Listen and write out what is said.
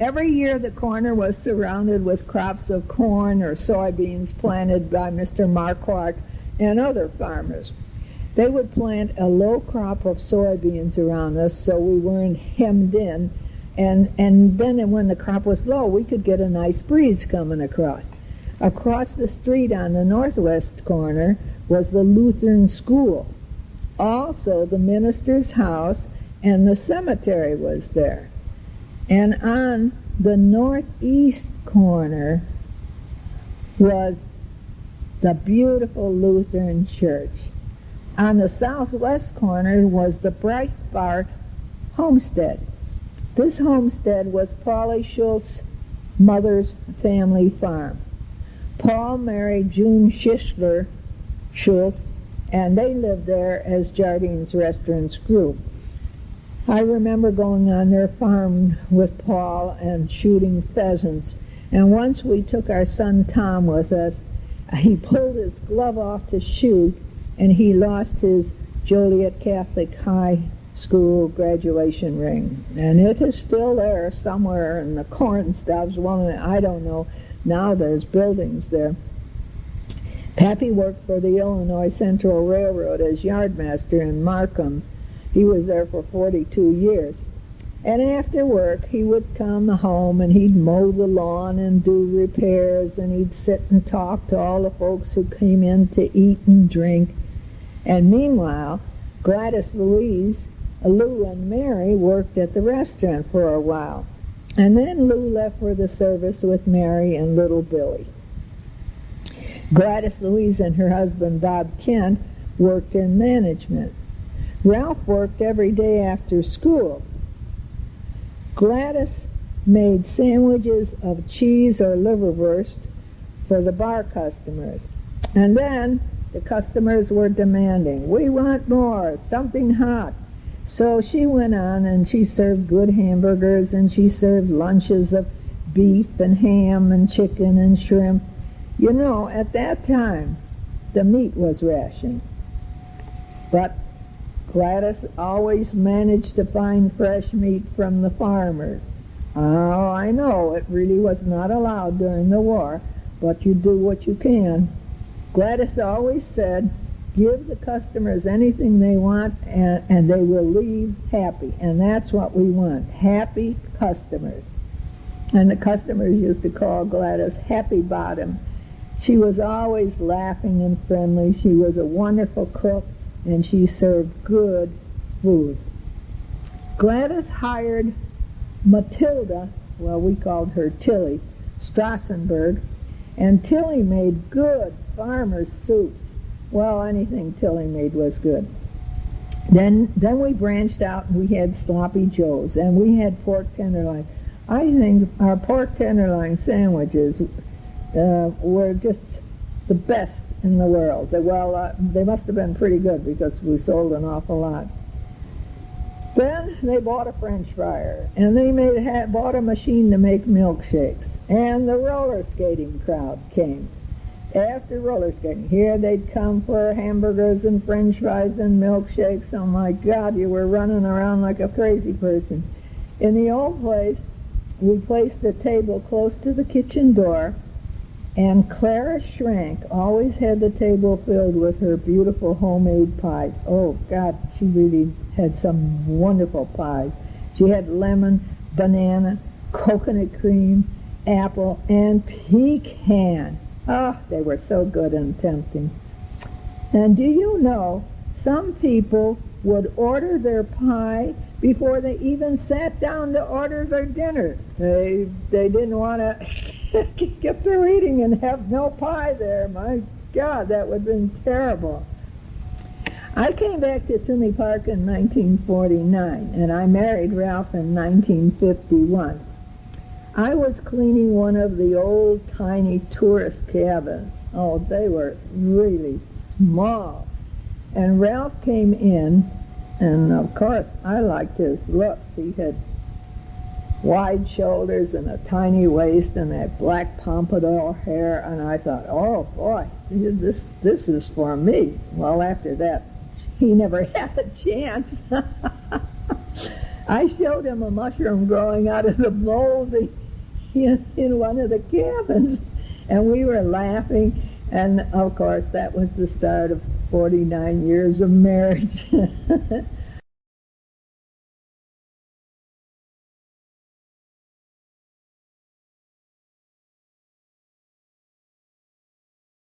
Every year the corner was surrounded with crops of corn or soybeans planted by Mr. Marquardt and other farmers. They would plant a low crop of soybeans around us so we weren't hemmed in, and then when the crop was low, we could get a nice breeze coming across. Across the street on the northwest corner was the Lutheran school. Also, the minister's house and the cemetery was there. And on the northeast corner was the beautiful Lutheran church. On the southwest corner was the Breitbart homestead. This homestead was Paulie Schultz's mother's family farm. Paul married June Schultz, and they lived there as Jardine's Restaurants grew. I remember going on their farm with Paul and shooting pheasants, and once we took our son Tom with us. He pulled his glove off to shoot, and he lost his Joliet Catholic High School graduation ring. And it is still there somewhere in the corn stubs. I don't know. Now there's buildings there. Pappy worked for the Illinois Central Railroad as yardmaster in Markham. He was there for 42 years. And after work, he would come home and he'd mow the lawn and do repairs, and he'd sit and talk to all the folks who came in to eat and drink. And meanwhile, Gladys Louise, Lou and Mary worked at the restaurant for a while. And then Lou left for the service with Mary and little Billy. Gladys Louise and her husband Bob Kent worked in management. Ralph worked every day after school. Gladys made sandwiches of cheese or liverwurst for the bar customers. And then the customers were demanding, "We want more, something hot." So she went on and she served good hamburgers, and she served lunches of beef and ham and chicken and shrimp. You know, at that time, the meat was rationed. But Gladys always managed to find fresh meat from the farmers. Oh, I know, it really was not allowed during the war, but you do what you can. Gladys always said, give the customers anything they want, and they will leave happy. And that's what we want, happy customers. And the customers used to call Gladys Happy Bottom. She was always laughing and friendly. She was a wonderful cook, and she served good food. Gladys hired Matilda, well, we called her Tilly, Strassenberg, and Tilly made good farmer's soups. Well, anything Tilly made was good. Then we branched out and we had sloppy joes, and we had pork tenderloin. I think our pork tenderloin sandwiches were just the best in the world. They must have been pretty good because we sold an awful lot. Then they bought a French fryer, and they bought a machine to make milkshakes, and the roller skating crowd came. After roller skating, here they'd come for hamburgers and French fries and milkshakes. Oh my God, you were running around like a crazy person. In the old place, we placed a table close to the kitchen door, and Clara Schrank always had the table filled with her beautiful homemade pies. Oh God, she really had some wonderful pies. She had lemon, banana, coconut cream, apple, and pecan. Oh, they were so good and tempting. And do you know, some people would order their pie before they even sat down to order their dinner. They didn't want to get through eating and have no pie there. My God, that would have been terrible. I came back to Toomey Park in 1949, and I married Ralph in 1951. I was cleaning one of the old tiny tourist cabins. Oh, they were really small. And Ralph came in, and of course I liked his looks. He had wide shoulders and a tiny waist and that black pompadour hair, and I thought, oh boy, this is for me. Well, after that, he never had a chance. I showed him a mushroom growing out of the mold in one of the cabins, and we were laughing. And of course, that was the start of 49 years of marriage.